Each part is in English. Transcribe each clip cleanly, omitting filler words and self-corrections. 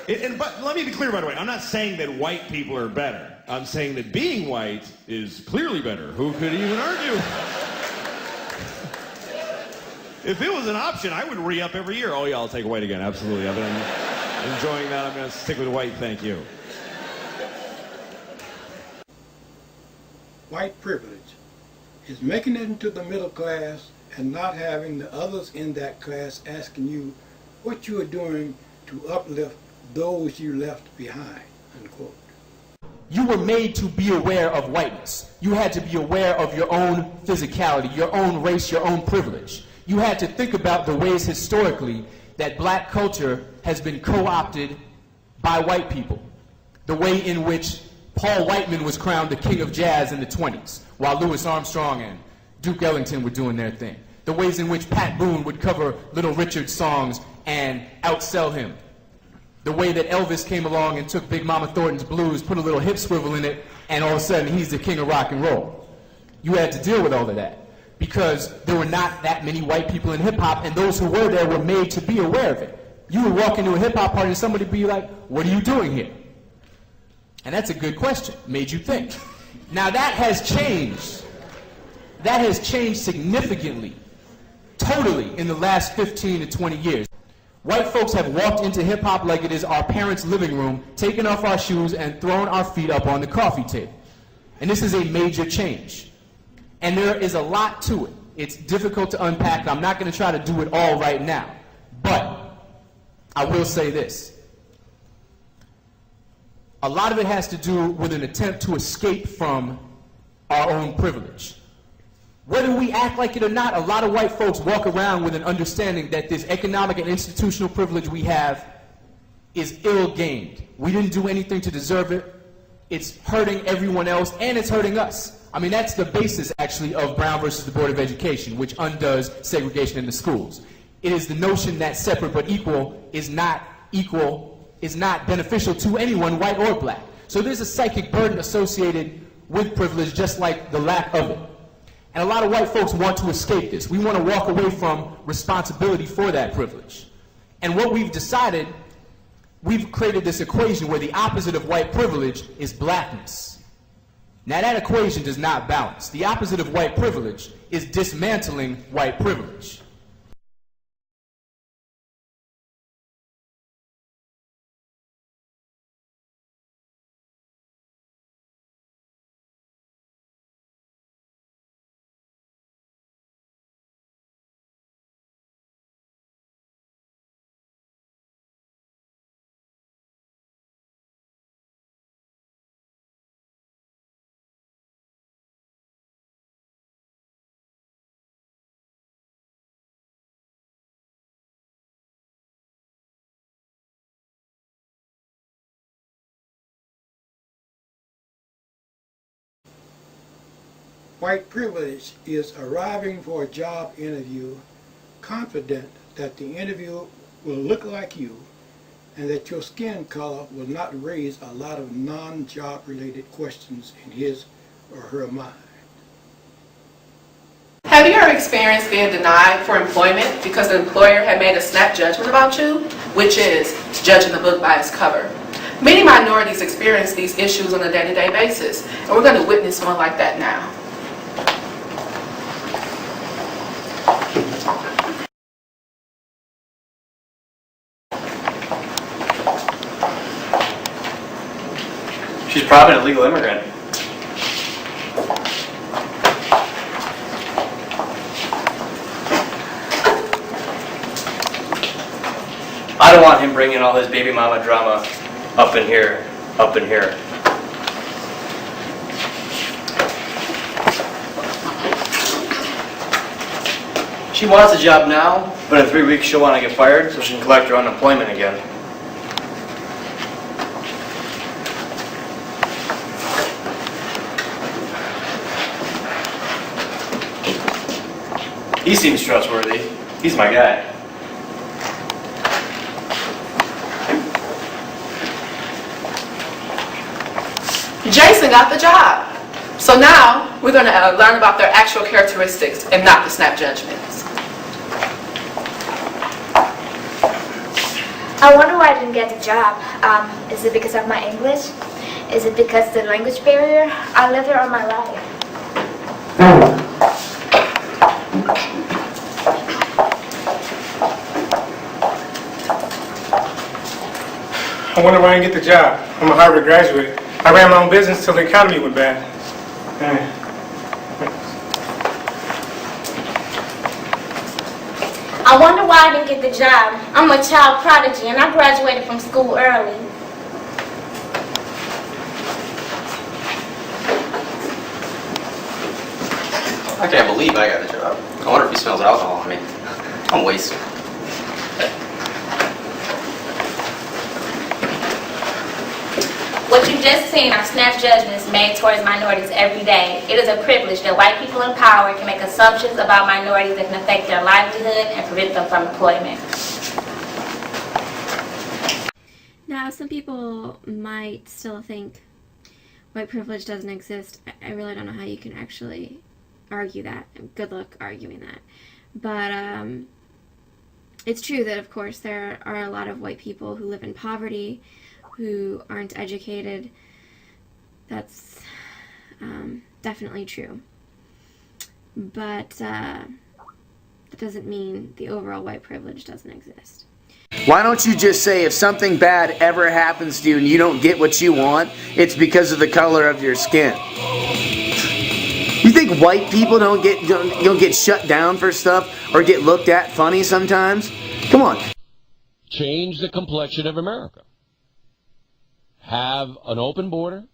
But let me be clear, by the way. I'm not saying that white people are better. I'm saying that being white is clearly better. Who could even argue? If it was an option, I would re-up every year. Oh, yeah, I'll take white again. Absolutely. I've been enjoying that. I'm going to stick with white. Thank you. White privilege is making it into the middle class and not having the others in that class asking you what you are doing to uplift those you left behind, unquote. You were made to be aware of whiteness. You had to be aware of your own physicality, your own race, your own privilege. You had to think about the ways historically that black culture has been co-opted by white people. The way in which Paul Whiteman was crowned the king of jazz in the 20s, while Louis Armstrong and Duke Ellington were doing their thing. The ways in which Pat Boone would cover Little Richard's songs and outsell him. The way that Elvis came along and took Big Mama Thornton's blues, put a little hip swivel in it, and all of a sudden he's the king of rock and roll. You had to deal with all of that because there were not that many white people in hip-hop, and those who were there were made to be aware of it. You would walk into a hip-hop party and somebody would be like, what are you doing here? And that's a good question. Made you think. Now that has changed. That has changed significantly, totally, in the last 15 to 20 years. White folks have walked into hip-hop like it is our parents' living room, taken off our shoes and thrown our feet up on the coffee table. And this is a major change. And there is a lot to it. It's difficult to unpack, and I'm not going to try to do it all right now. But I will say this. A lot of it has to do with an attempt to escape from our own privilege. Whether we act like it or not, a lot of white folks walk around with an understanding that this economic and institutional privilege we have is ill-gained. We didn't do anything to deserve it. It's hurting everyone else, and it's hurting us. I mean, that's the basis, actually, of Brown versus the Board of Education, which undoes segregation in the schools. It is the notion that separate but equal is not beneficial to anyone, white or black. So there's a psychic burden associated with privilege, just like the lack of it. And a lot of white folks want to escape this. We want to walk away from responsibility for that privilege. And what we've decided, we've created this equation where the opposite of white privilege is blackness. Now that equation does not balance. The opposite of white privilege is dismantling white privilege. White privilege is arriving for a job interview confident that the interviewer will look like you and that your skin color will not raise a lot of non-job related questions in his or her mind. Have you ever experienced being denied for employment because the employer had made a snap judgment about you, which is judging the book by its cover? Many minorities experience these issues on a day-to-day basis, and we're going to witness one like that now. She's probably an illegal immigrant. I don't want him bringing all his baby mama drama up in here, up in here. She wants a job now, but in 3 weeks she'll want to get fired so she can collect her unemployment again. He seems trustworthy. He's my guy. Jason got the job. So now we're going to learn about their actual characteristics and not the snap judgments. I wonder why I didn't get the job. Is it because of my English? Is it because of the language barrier? I lived here all my life. I wonder why I didn't get the job. I'm a Harvard graduate. I ran my own business till the economy went bad. I wonder why I didn't get the job. I'm a child prodigy and I graduated from school early. I can't believe I got the job. I wonder if he smells alcohol on me. I'm wasted. What you just seen are snap judgments made towards minorities every day. It is a privilege that white people in power can make assumptions about minorities that can affect their livelihood and prevent them from employment. Now, some people might still think white privilege doesn't exist. I really don't know how you can actually argue that. Good luck arguing that. But it's true that, of course, there are a lot of white people who live in poverty, who aren't educated. That's definitely true. But that doesn't mean the overall white privilege doesn't exist. Why don't you just say if something bad ever happens to you and you don't get what you want, it's because of the color of your skin? You think white people don't get shut down for stuff or get looked at funny sometimes? Come on. Change the complexion of America. Have an open border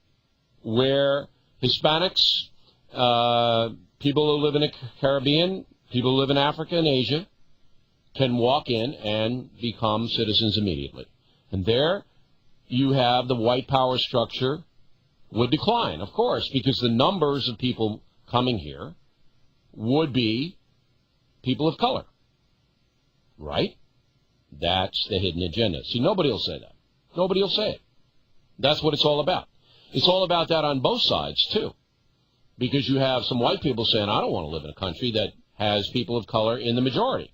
where Hispanics, people who live in the Caribbean, people who live in Africa and Asia can walk in and become citizens immediately. And there you have the white power structure would decline, of course, because the numbers of people coming here would be people of color. Right? That's the hidden agenda. See, nobody will say that. Nobody will say it. That's what it's all about. It's all about that on both sides, too. Because you have some white people saying, I don't want to live in a country that has people of color in the majority.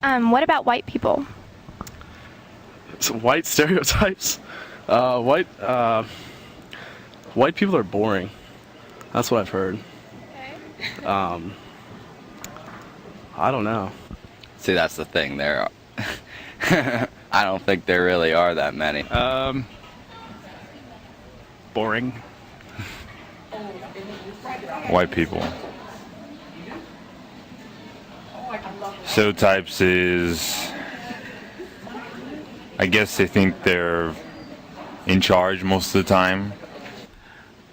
What about white people? Some white stereotypes. White people are boring. That's what I've heard. Okay. I don't know. See, that's the thing. There, I don't think there really are that many. Boring. White people. Stereotypes is, I guess they think they're in charge most of the time.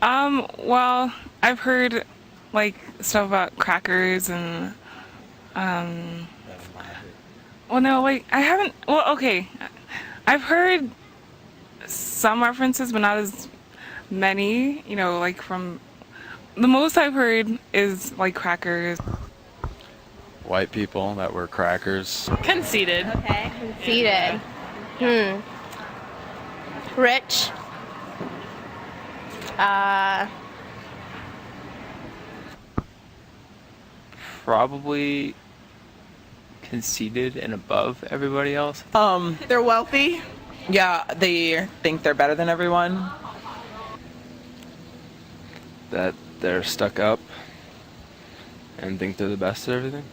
Well, I've heard like stuff about crackers and well, no, wait, I haven't. Well, okay, I've heard some references, but not as many. You know, like from the most I've heard is like crackers. White people that were crackers. Conceited. Okay, conceited. Rich. Probably conceited and above everybody else. They're wealthy. Yeah, they think they're better than everyone. that they're stuck up and think they're the best at everything.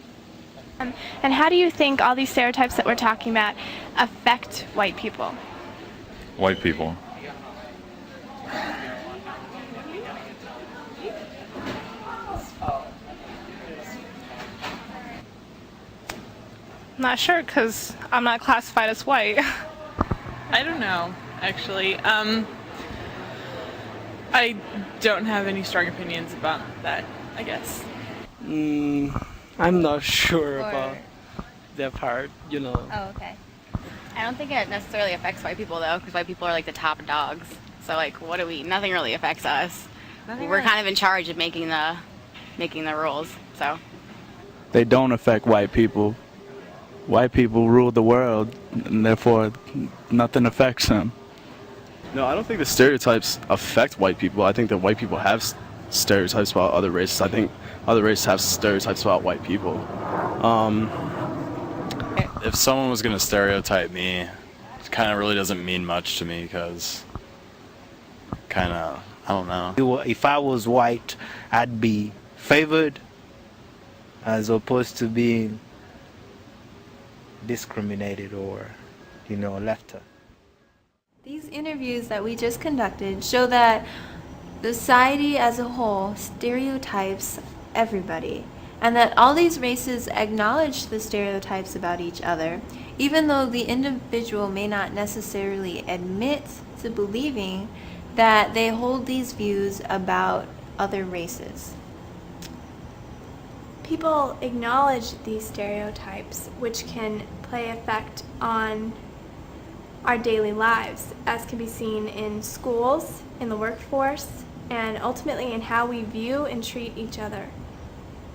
And how do you think all these stereotypes that we're talking about affect white people? White people. I'm not sure because I'm not classified as white. I don't know, actually. I don't have any strong opinions about that, I guess. I'm not sure about that part, you know. Oh, okay. I don't think it necessarily affects white people though, because white people are like the top dogs. So like, what do we? Nothing really affects us. We're kind of in charge of making the rules. So. They don't affect white people. White people rule the world, and therefore nothing affects them. No, I don't think the stereotypes affect white people. I think that white people have stereotypes about other races. I think other races have stereotypes about white people. If someone was going to stereotype me, it kind of really doesn't mean much to me because kind of, I don't know. If I was white, I'd be favored as opposed to being discriminated or, left out. These interviews that we just conducted show that society as a whole stereotypes everybody, and that all these races acknowledge the stereotypes about each other, even though the individual may not necessarily admit to believing that they hold these views about other races. People acknowledge these stereotypes, which can play effect on our daily lives, as can be seen in schools, in the workforce, and ultimately in how we view and treat each other.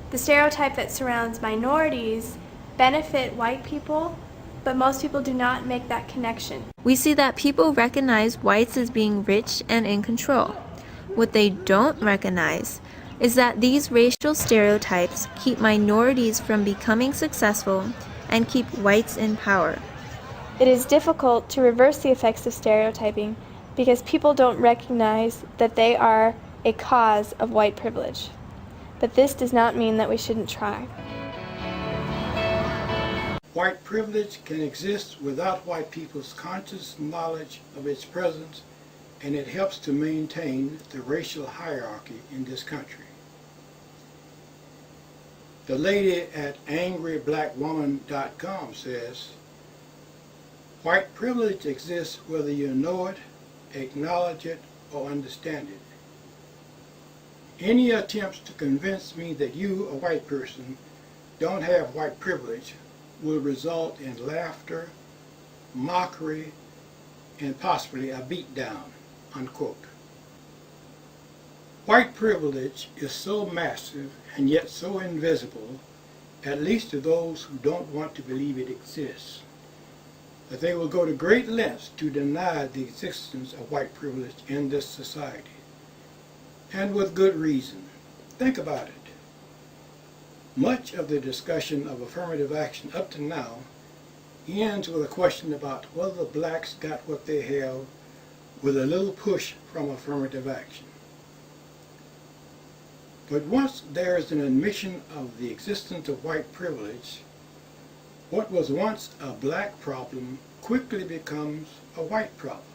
The stereotype that surrounds minorities benefit white people, but most people do not make that connection. We see that people recognize whites as being rich and in control. What they don't recognize is that these racial stereotypes keep minorities from becoming successful and keep whites in power. It is difficult to reverse the effects of stereotyping because people don't recognize that they are a cause of white privilege. But this does not mean that we shouldn't try. White privilege can exist without white people's conscious knowledge of its presence, and it helps to maintain the racial hierarchy in this country. The lady at angryblackwoman.com says, white privilege exists whether you know it, acknowledge it, or understand it. Any attempts to convince me that you, a white person, don't have white privilege will result in laughter, mockery, and possibly a beatdown, unquote. White privilege is so massive and yet so invisible, at least to those who don't want to believe it exists, that they will go to great lengths to deny the existence of white privilege in this society. And with good reason. Think about it. Much of the discussion of affirmative action up to now ends with a question about whether the blacks got what they have with a little push from affirmative action. But once there is an admission of the existence of white privilege, what was once a black problem quickly becomes a white problem.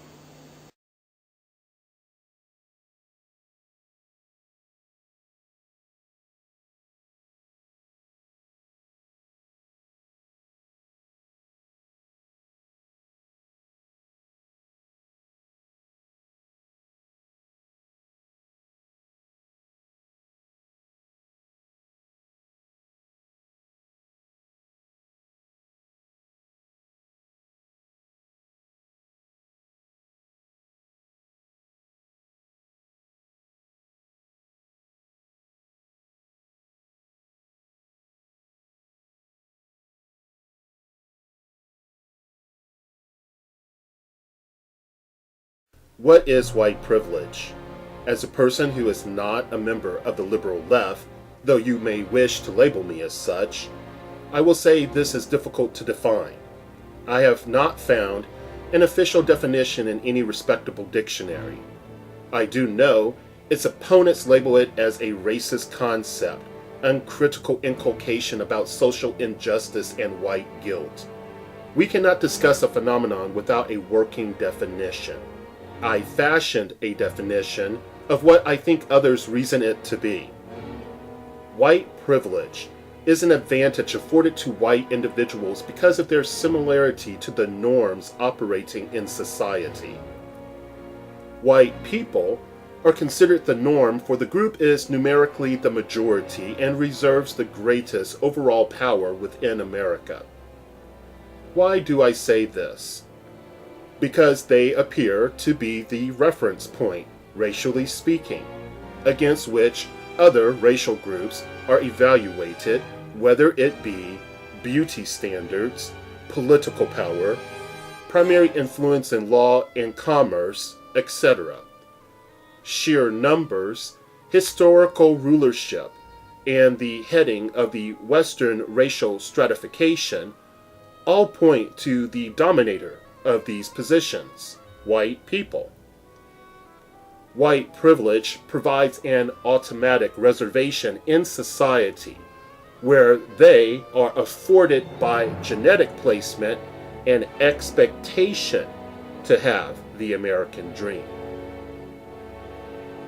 What is white privilege? As a person who is not a member of the liberal left, though you may wish to label me as such, I will say this is difficult to define. I have not found an official definition in any respectable dictionary. I do know Its opponents label it as a racist concept, uncritical inculcation about social injustice and white guilt. We cannot discuss a phenomenon without a working definition. I fashioned a definition of what I think others reason it to be. White privilege is an advantage afforded to white individuals because of their similarity to the norms operating in society. White people are considered the norm, for the group is numerically the majority and reserves the greatest overall power within America. Why do I say this? Because they appear to be the reference point, racially speaking, against which other racial groups are evaluated, whether it be beauty standards, political power, primary influence in law and commerce, etc. Sheer numbers, historical rulership, and the heading of the Western racial stratification all point to the dominator of these positions, white people. White privilege provides an automatic reservation in society where they are afforded by genetic placement an expectation to have the American dream.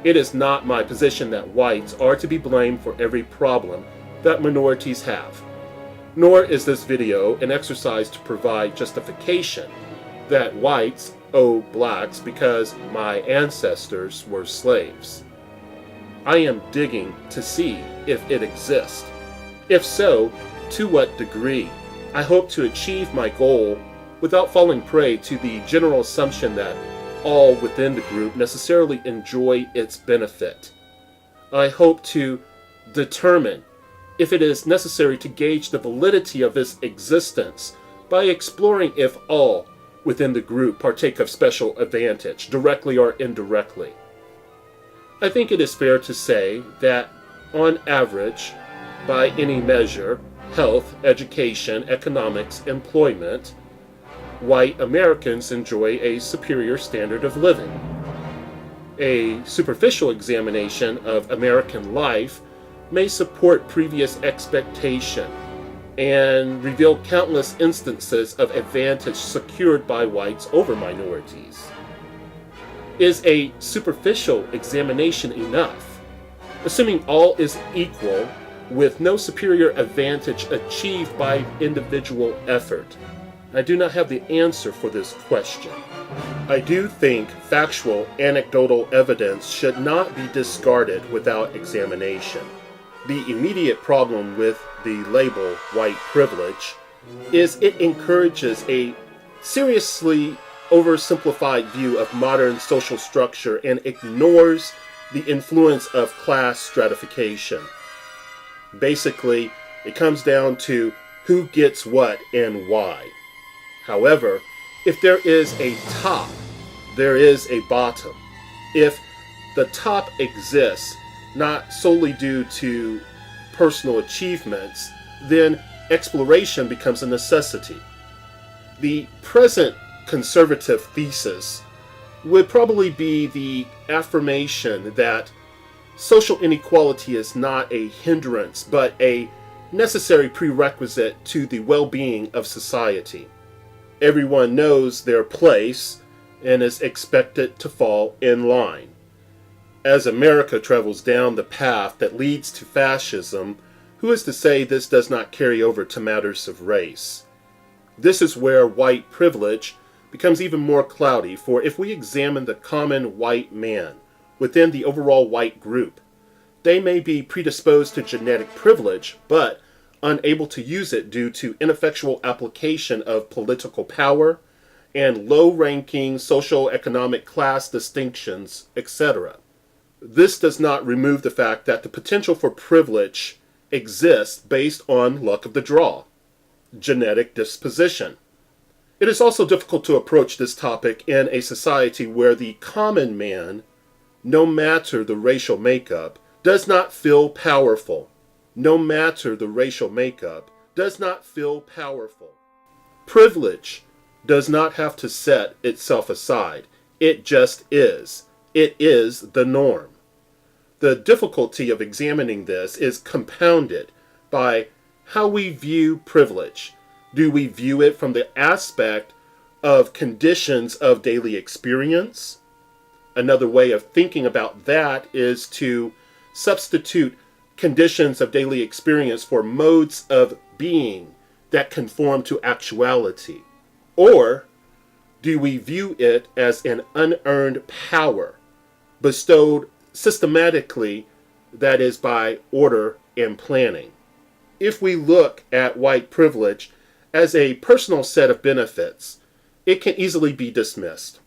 It is not my position that whites are to be blamed for every problem that minorities have, nor is this video an exercise to provide justification that whites owe blacks because my ancestors were slaves. I am digging to see if it exists. If so, to what degree? I hope to achieve my goal without falling prey to the general assumption that all within the group necessarily enjoy its benefit. I hope to determine if it is necessary to gauge the validity of its existence by exploring if all within the group partake of special advantage, directly or indirectly. I think it is fair to say that, on average, by any measure, health, education, economics, employment, white Americans enjoy a superior standard of living. A superficial examination of American life may support previous expectation and reveal countless instances of advantage secured by whites over minorities. Is a superficial examination enough? Assuming all is equal, with no superior advantage achieved by individual effort? I do not have the answer for this question. I do think factual, anecdotal evidence should not be discarded without examination. The immediate problem with the label white privilege is it encourages a seriously oversimplified view of modern social structure and ignores the influence of class stratification. Basically, it comes down to who gets what and why. However, if there is a top, there is a bottom. If the top exists not solely due to personal achievements, then exploration becomes a necessity. The present conservative thesis would probably be the affirmation that social inequality is not a hindrance, but a necessary prerequisite to the well-being of society. Everyone knows their place and is expected to fall in line. As America travels down the path that leads to fascism, who is to say this does not carry over to matters of race? This is where white privilege becomes even more cloudy, for if we examine the common white man within the overall white group, they may be predisposed to genetic privilege, but unable to use it due to ineffectual application of political power and low-ranking social-economic class distinctions, etc. This does not remove the fact that the potential for privilege exists based on luck of the draw, genetic disposition. It is also difficult to approach this topic in a society where the common man, no matter the racial makeup, does not feel powerful. No matter the racial makeup, does not feel powerful. Privilege does not have to set itself aside. It just is. It is the norm. The difficulty of examining this is compounded by how we view privilege. Do we view it from the aspect of conditions of daily experience? Another way of thinking about that is to substitute conditions of daily experience for modes of being that conform to actuality. Or do we view it as an unearned power bestowed systematically, that is, by order and planning? If we look at white privilege as a personal set of benefits, it can easily be dismissed.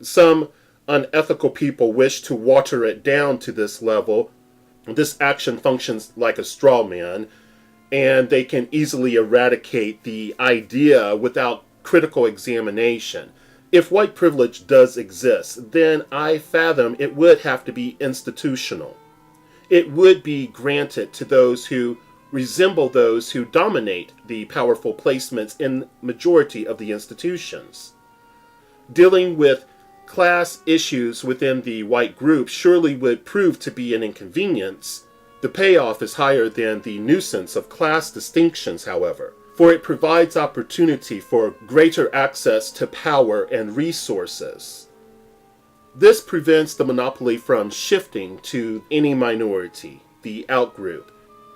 Some unethical people wish to water it down to this level. This action functions like a straw man, and they can easily eradicate the idea without critical examination. If white privilege does exist, then I fathom it would have to be institutional. It would be granted to those who resemble those who dominate the powerful placements in majority of the institutions. Dealing with class issues within the white group surely would prove to be an inconvenience. The payoff is higher than the nuisance of class distinctions, however, for it provides opportunity for greater access to power and resources. This prevents the monopoly from shifting to any minority, the outgroup.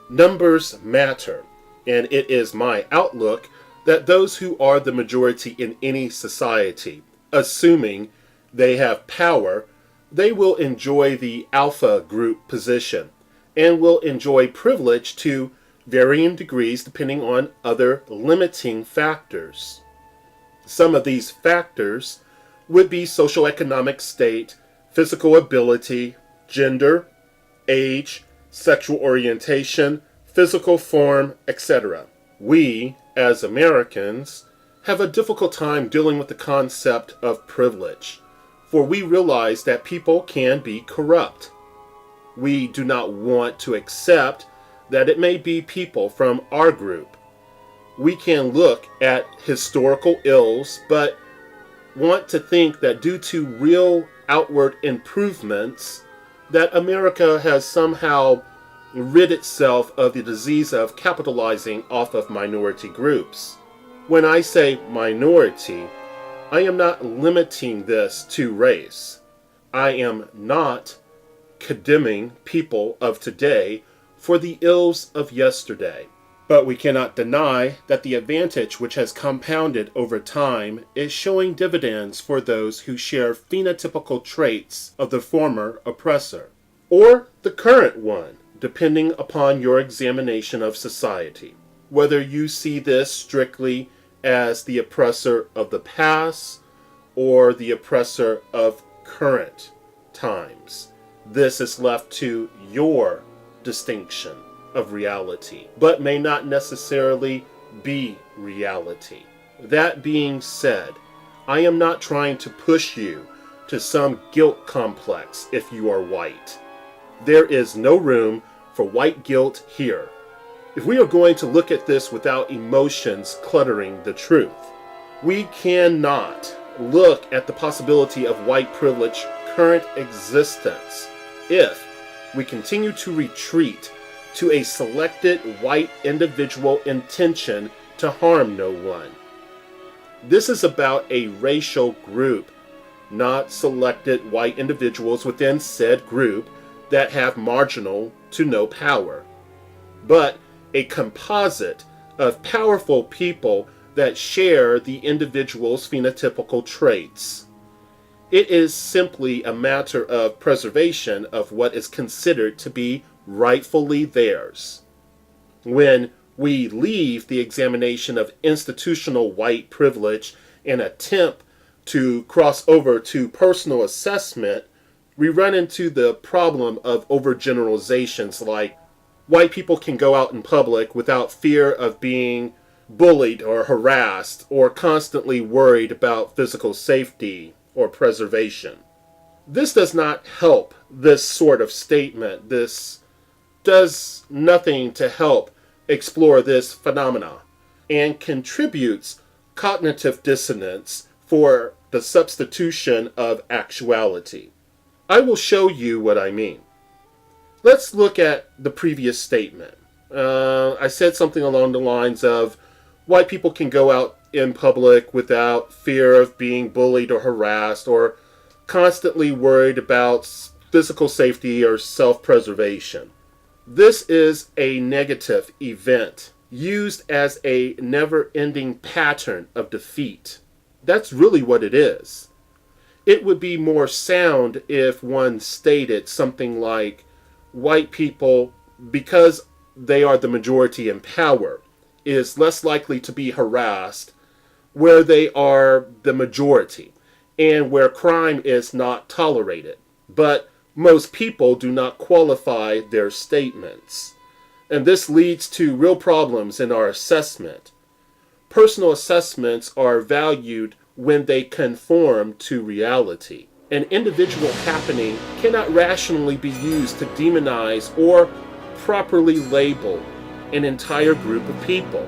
Numbers matter, and it is my outlook that those who are the majority in any society, assuming they have power, they will enjoy the alpha group position and will enjoy privilege to varying degrees depending on other limiting factors. Some of these factors would be socioeconomic state, physical ability, gender, age, sexual orientation, physical form, etc. We, as Americans, have a difficult time dealing with the concept of privilege, for we realize that people can be corrupt. We do not want to accept that it may be people from our group. We can look at historical ills, but want to think that due to real outward improvements, that America has somehow rid itself of the disease of capitalizing off of minority groups. When I say minority, I am not limiting this to race. I am not condemning people of today for the ills of yesterday. But we cannot deny that the advantage which has compounded over time is showing dividends for those who share phenotypical traits of the former oppressor, or the current one, depending upon your examination of society. Whether you see this strictly as the oppressor of the past or the oppressor of current times, this is left to your distinction of reality, but may not necessarily be reality. That being said, I am not trying to push you to some guilt complex if you are white. There is no room for white guilt here. If we are going to look at this without emotions cluttering the truth, we cannot look at the possibility of white privilege current existence if we continue to retreat to a selected white individual intention to harm no one. This is about a racial group, not selected white individuals within said group that have marginal to no power, but a composite of powerful people that share the individual's phenotypical traits. It is simply a matter of preservation of what is considered to be rightfully theirs. When we leave the examination of institutional white privilege and attempt to cross over to personal assessment, we run into the problem of overgeneralizations like white people can go out in public without fear of being bullied or harassed or constantly worried about physical safety or preservation. This does not help this sort of statement. This does nothing to help explore this phenomena and contributes cognitive dissonance for the substitution of actuality. I will show you what I mean. Let's look at the previous statement. I said something along the lines of, white people can go out in public without fear of being bullied or harassed or constantly worried about physical safety or self-preservation. This is a negative event used as a never-ending pattern of defeat. That's really what it is. It would be more sound if one stated something like, white people, because they are the majority in power, is less likely to be harassed where they are the majority and where crime is not tolerated. But most people do not qualify their statements. And this leads to real problems in our assessment. Personal assessments are valued when they conform to reality. An individual happening cannot rationally be used to demonize or properly label an entire group of people.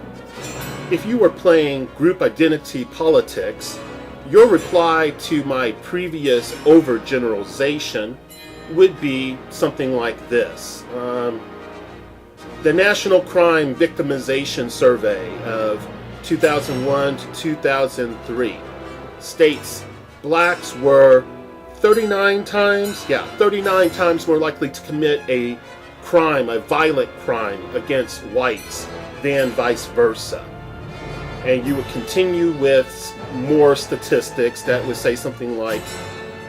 If you were playing group identity politics, your reply to my previous overgeneralization would be something like this. The National Crime Victimization Survey of 2001 to 2003 states blacks were 39 times more likely to commit a crime, a violent crime against whites than vice versa. And you would continue with more statistics that would say something like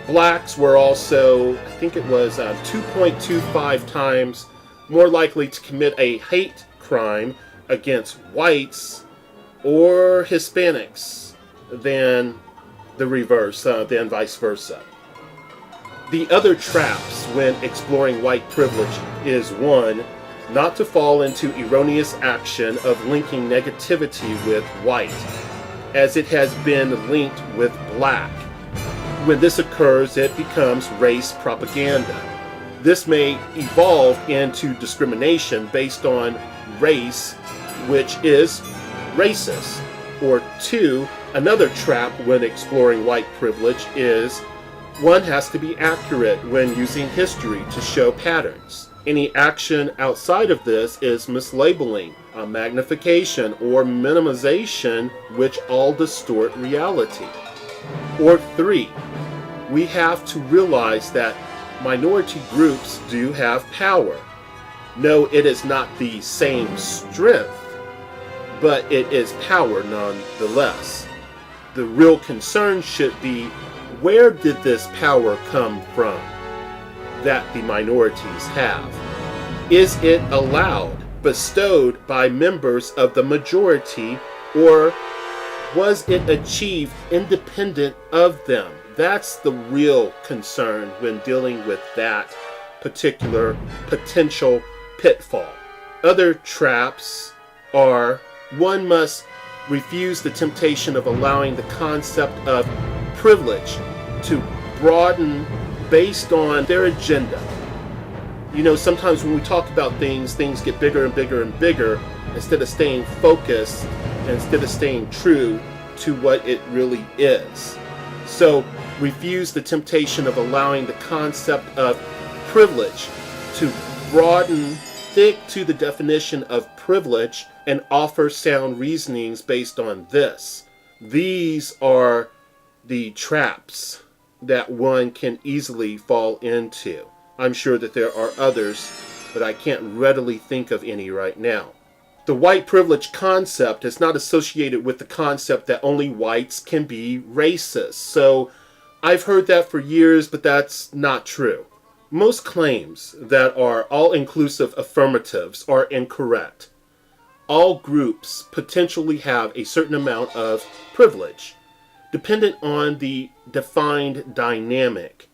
blacks were also, I think it was 2.25 times more likely to commit a hate crime against whites or Hispanics than the reverse, than vice versa. The other traps when exploring white privilege is, one, not to fall into erroneous action of linking negativity with white, as it has been linked with black. When this occurs, it becomes race propaganda. This may evolve into discrimination based on race, which is racist. Or two, another trap when exploring white privilege is one has to be accurate when using history to show patterns. Any action outside of this is mislabeling, a magnification, or minimization, which all distort reality. Or three, we have to realize that minority groups do have power. No, it is not the same strength, but it is power nonetheless. The real concern should be, where did this power come from that the minorities have? Is it allowed, bestowed by members of the majority, or was it achieved independent of them? That's the real concern when dealing with that particular potential pitfall. Other traps are, one must refuse the temptation of allowing the concept of privilege to broaden based on their agenda. You know, sometimes when we talk about things get bigger and bigger and bigger instead of staying focused, instead of staying true to what it really is. So refuse the temptation of allowing the concept of privilege to broaden thick to the definition of privilege and offer sound reasonings based on this. These are the traps that one can easily fall into. I'm sure that there are others, but I can't readily think of any right now. The white privilege concept is not associated with the concept that only whites can be racist. So I've heard that for years, but that's not true. Most claims that are all-inclusive affirmatives are incorrect. All groups potentially have a certain amount of privilege, dependent on the defined dynamic.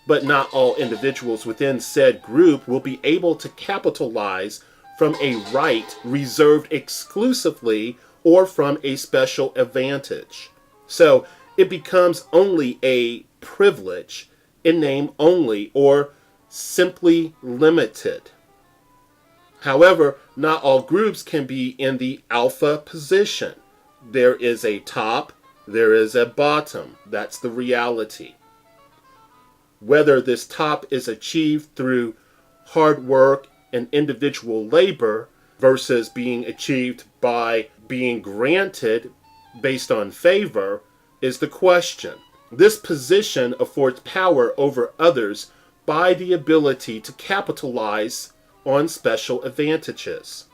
But not all individuals within said group will be able to capitalize from a right reserved exclusively or from a special advantage. So it becomes only a privilege in name only or simply limited. However, not all groups can be in the alpha position. There is a top, there is a bottom. That's the reality. Whether this top is achieved through hard work and individual labor versus being achieved by being granted based on favor is the question. This position affords power over others by the ability to capitalize on special advantages.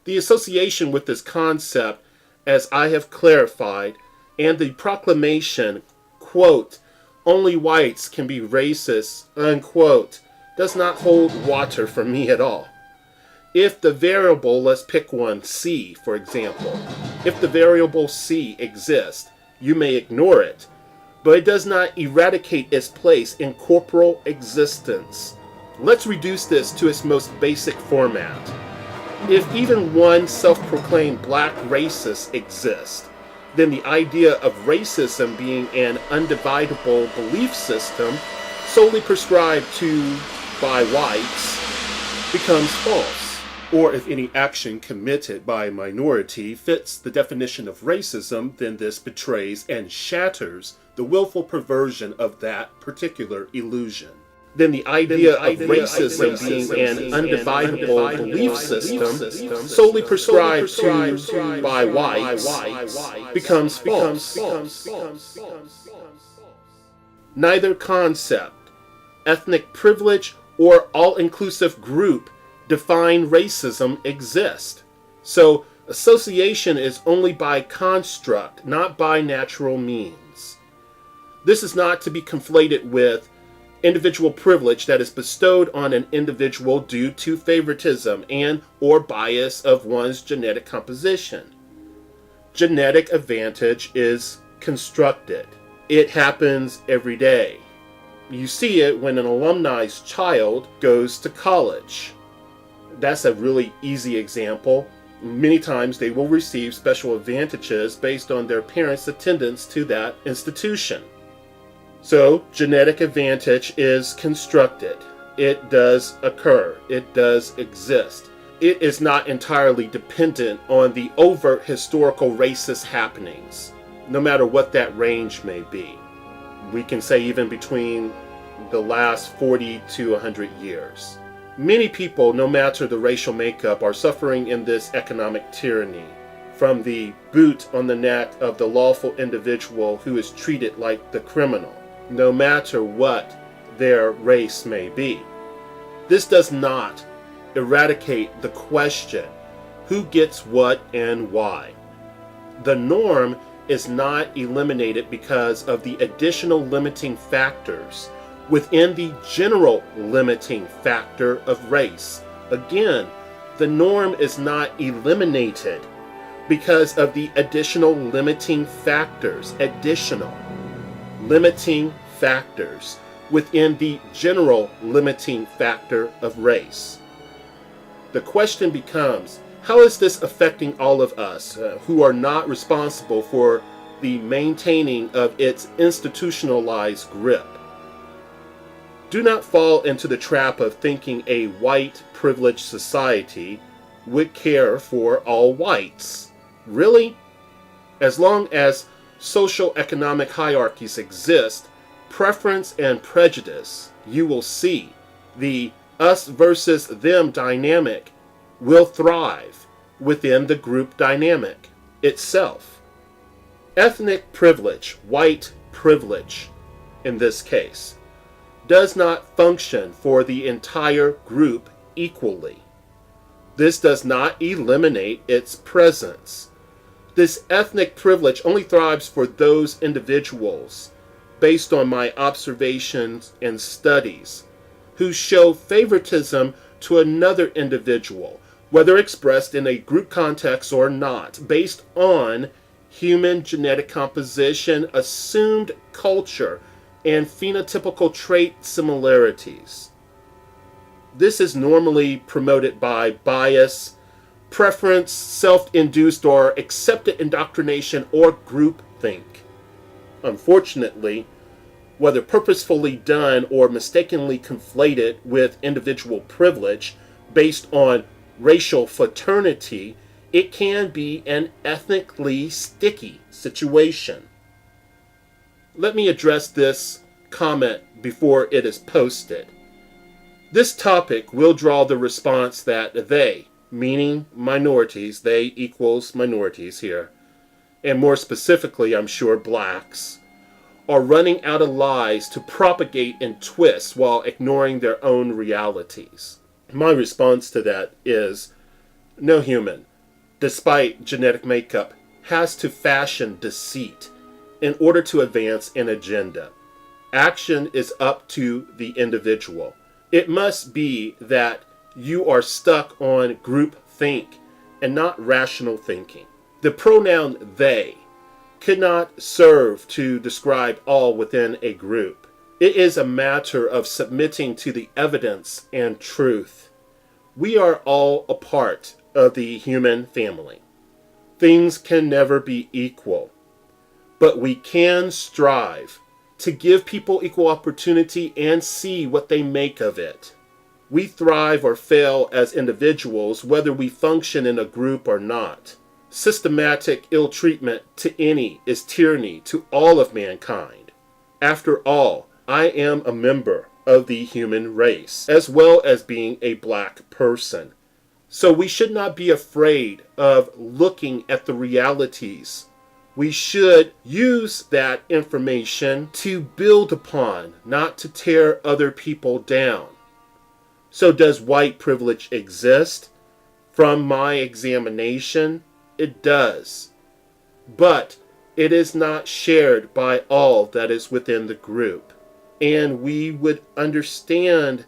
The association with this concept, as I have clarified, and the proclamation, quote, only whites can be racist, unquote, does not hold water for me at all. If the variable, let's pick one, C, for example, if the variable C exists, you may ignore it, but it does not eradicate its place in corporal existence. Let's reduce this to its most basic format. If even one self-proclaimed black racist exists, then the idea of racism being an undividable belief system solely prescribed to by whites becomes false. Or if any action committed by a minority fits the definition of racism, then this betrays and shatters the willful perversion of that particular illusion. Then the idea of racism being an undividable belief system solely prescribed to by whites becomes false. Neither concept, ethnic privilege, or all-inclusive group define racism exist. So association is only by construct, not by natural means. This is not to be conflated with individual privilege that is bestowed on an individual due to favoritism and or bias of one's genetic composition. Genetic advantage is constructed. It happens every day. You see it when an alumni's child goes to college. That's a really easy example. Many times they will receive special advantages based on their parents' attendance to that institution. So, genetic advantage is constructed. It does occur. It does exist. It is not entirely dependent on the overt historical racist happenings, no matter what that range may be. We can say even between the last 40 to 100 years. Many people, no matter the racial makeup, are suffering in this economic tyranny from the boot on the neck of the lawful individual who is treated like the criminal, no matter what their race may be. This does not eradicate the question, who gets what and why. The norm is not eliminated because of the additional limiting factors within the general limiting factor of race. Again, the norm is not eliminated because of the additional limiting factors, within the general limiting factor of race. The question becomes, how is this affecting all of us who are not responsible for the maintaining of its institutionalized grip? Do not fall into the trap of thinking a white privileged society would care for all whites. Really? As long as social economic hierarchies exist, preference and prejudice, you will see the us versus them dynamic will thrive within the group dynamic itself. Ethnic privilege, white privilege in this case, does not function for the entire group equally. This does not eliminate its presence. This ethnic privilege only thrives for those individuals, based on my observations and studies, who show favoritism to another individual, whether expressed in a group context or not, based on human genetic composition, assumed culture, and phenotypical trait similarities. This is normally promoted by bias, preference, self-induced or accepted indoctrination, or groupthink. Unfortunately, whether purposefully done or mistakenly conflated with individual privilege based on racial fraternity, it can be an ethnically sticky situation. Let me address this comment before it is posted. This topic will draw the response that they, meaning minorities, they equals minorities here, and more specifically, I'm sure, blacks, are running out of lies to propagate and twist while ignoring their own realities. My response to that is, no human, despite genetic makeup, has to fashion deceit in order to advance an agenda. Action is up to the individual. It must be that you are stuck on group think and not rational thinking. The pronoun they could not serve to describe all within a group. It is a matter of submitting to the evidence and truth. We are all a part of the human family. Things can never be equal, but we can strive to give people equal opportunity and see what they make of it. We thrive or fail as individuals whether we function in a group or not. Systematic ill treatment to any is tyranny to all of mankind. After all, I am a member of the human race, as well as being a black person. So we should not be afraid of looking at the realities. We should use that information to build upon, not to tear other people down. So does white privilege exist? From my examination, it does. But it is not shared by all that is within the group. And we would understand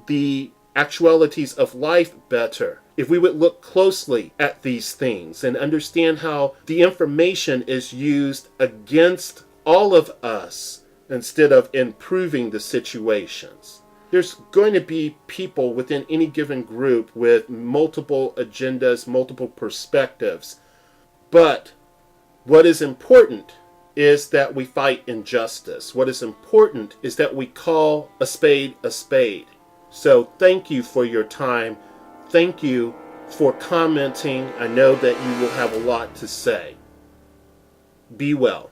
the actualities of life better if we would look closely at these things and understand how the information is used against all of us instead of improving the situations. There's going to be people within any given group with multiple agendas, multiple perspectives. But what is important is that we fight injustice. What is important is that we call a spade a spade. So thank you for your time. Thank you for commenting. I know that you will have a lot to say. Be well.